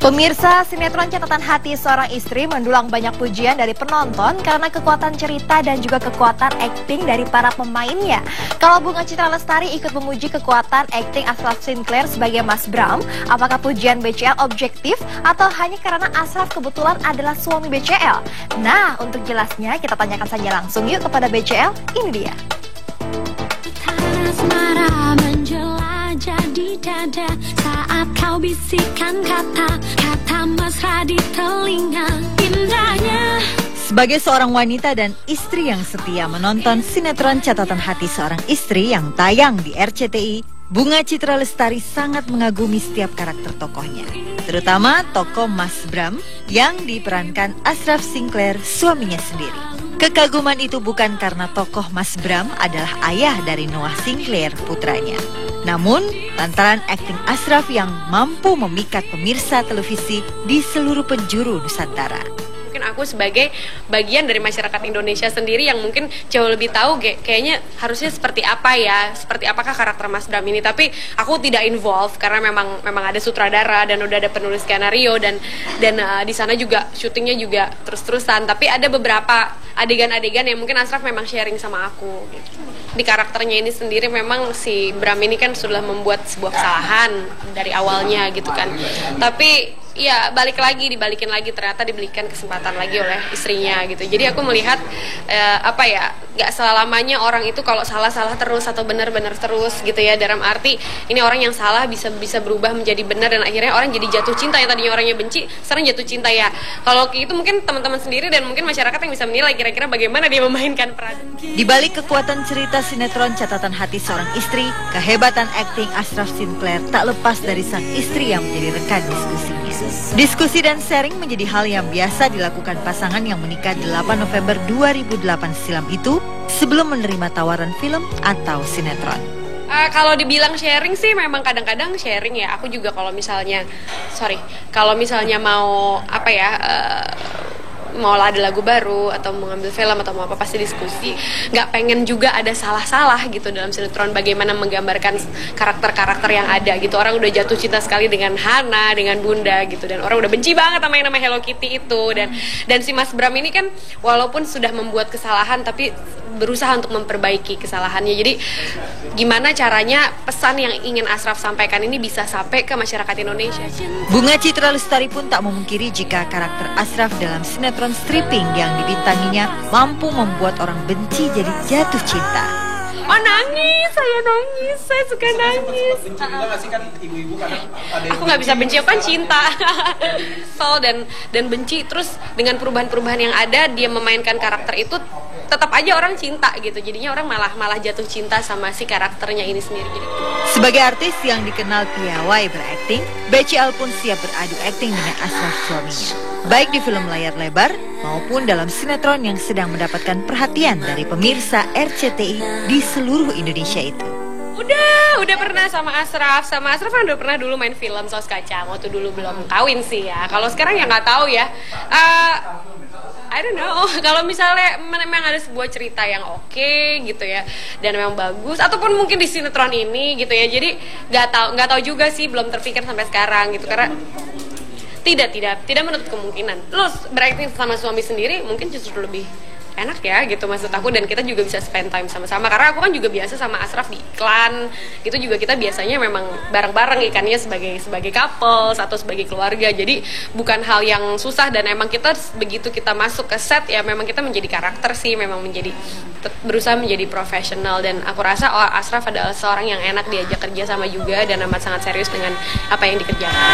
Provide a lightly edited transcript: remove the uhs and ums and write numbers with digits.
Pemirsa, sinetron Catatan Hati Seorang Istri mendulang banyak pujian dari penonton karena kekuatan cerita dan juga kekuatan akting dari para pemainnya. Kalau Bunga Citra Lestari ikut memuji kekuatan akting Ashraf Sinclair sebagai Mas Bram, apakah pujian BCL objektif atau hanya karena Ashraf kebetulan adalah suami BCL? Nah, untuk jelasnya kita tanyakan saja langsung yuk kepada BCL, ini dia. Jadi dada saat kau bisikan kata mesra di telinga, indahnya. Sebagai seorang wanita dan istri yang setia menonton sinetron Catatan Hati Seorang Istri yang tayang di RCTI, Bunga Citra Lestari sangat mengagumi setiap karakter tokohnya, terutama tokoh Mas Bram yang diperankan Ashraf Sinclair, suaminya sendiri. Kekaguman itu bukan karena tokoh Mas Bram adalah ayah dari Noah Sinclair, putranya. Namun, lantaran akting Ashraf yang mampu memikat pemirsa televisi di seluruh penjuru Nusantara. Mungkin aku sebagai bagian dari masyarakat Indonesia sendiri yang mungkin jauh lebih tahu kayaknya harusnya seperti apa ya, seperti apakah karakter Mas Bram ini. Tapi aku tidak involve karena memang ada sutradara dan udah ada penulis skenario dan di sana juga syutingnya juga terus-terusan. Tapi ada beberapa adegan-adegan yang mungkin Ashraf memang sharing sama aku gitu. Di karakternya ini sendiri memang si Bram ini kan sudah membuat sebuah kesalahan dari awalnya gitu kan. Tapi ya dibalikin lagi ternyata diberikan kesempatan lagi oleh istrinya gitu. Jadi aku melihat nggak selamanya orang itu kalau salah terus atau benar terus gitu ya. Dalam arti ini orang yang salah bisa berubah menjadi benar dan akhirnya orang jadi jatuh cinta. Yang tadinya orangnya benci sekarang jatuh cinta ya. Kalau itu mungkin teman-teman sendiri dan mungkin masyarakat yang bisa menilai kira-kira bagaimana dia memainkan peran. Di balik kekuatan cerita sinetron Catatan Hati Seorang Istri, kehebatan akting Ashraf Sinclair tak lepas dari sang istri yang menjadi rekan diskusinya. Diskusi dan sharing menjadi hal yang biasa dilakukan pasangan yang menikah 8 November 2008 silam itu sebelum menerima tawaran film atau sinetron. Kalau dibilang sharing sih memang kadang-kadang sharing ya. Aku juga kalau misalnya mau mau ada lagu baru atau mau ngambil film atau mau apa pasti diskusi. Nggak pengen juga ada salah-salah gitu dalam sinetron, bagaimana menggambarkan karakter-karakter yang ada gitu. Orang udah jatuh cinta sekali dengan Hana, dengan Bunda gitu, dan orang udah benci banget sama yang namanya Hello Kitty itu. Dan si Mas Bram ini kan walaupun sudah membuat kesalahan tapi berusaha untuk memperbaiki kesalahannya. Jadi gimana caranya pesan yang ingin Ashraf sampaikan ini bisa sampai ke masyarakat Indonesia. Bunga Citra Lestari pun tak memungkiri jika karakter Ashraf dalam sinetron stripping yang dibintanginya mampu membuat orang benci jadi jatuh cinta. Oh nangis, saya suka nangis. Benci juga nggak sih kan ibu-ibu kadang ada yang aku nggak bisa benci, aku kan cinta. dan benci, terus dengan perubahan-perubahan yang ada dia memainkan karakter itu tetap aja orang cinta gitu. Jadinya orang malah jatuh cinta sama si karakternya ini sendiri gitu. Sebagai artis yang dikenal piawai berakting, BCL pun siap beradu akting dengan Ashraf suaminya, baik di film layar lebar maupun dalam sinetron yang sedang mendapatkan perhatian dari pemirsa RCTI di seluruh Indonesia itu. Udah pernah sama Ashraf kan udah pernah dulu main film Saus Kacang waktu dulu belum kawin sih ya. Kalau sekarang ya nggak tahu ya. I don't know, kalau misalnya memang ada sebuah cerita yang oke gitu ya dan memang bagus, ataupun mungkin di sinetron ini gitu ya, jadi nggak tahu juga sih, belum terpikir sampai sekarang gitu, karena tidak menutup kemungkinan. Terus berakting sama suami sendiri mungkin justru lebih enak ya gitu maksud aku, dan kita juga bisa spend time sama-sama karena aku kan juga biasa sama Ashraf di iklan gitu juga, kita biasanya memang bareng-bareng ikannya sebagai couple atau sebagai keluarga, jadi bukan hal yang susah. Dan emang kita begitu kita masuk ke set ya memang kita menjadi karakter sih, memang berusaha menjadi profesional, dan aku rasa Ashraf adalah seorang yang enak diajak kerja sama juga dan amat sangat serius dengan apa yang dikerjakan.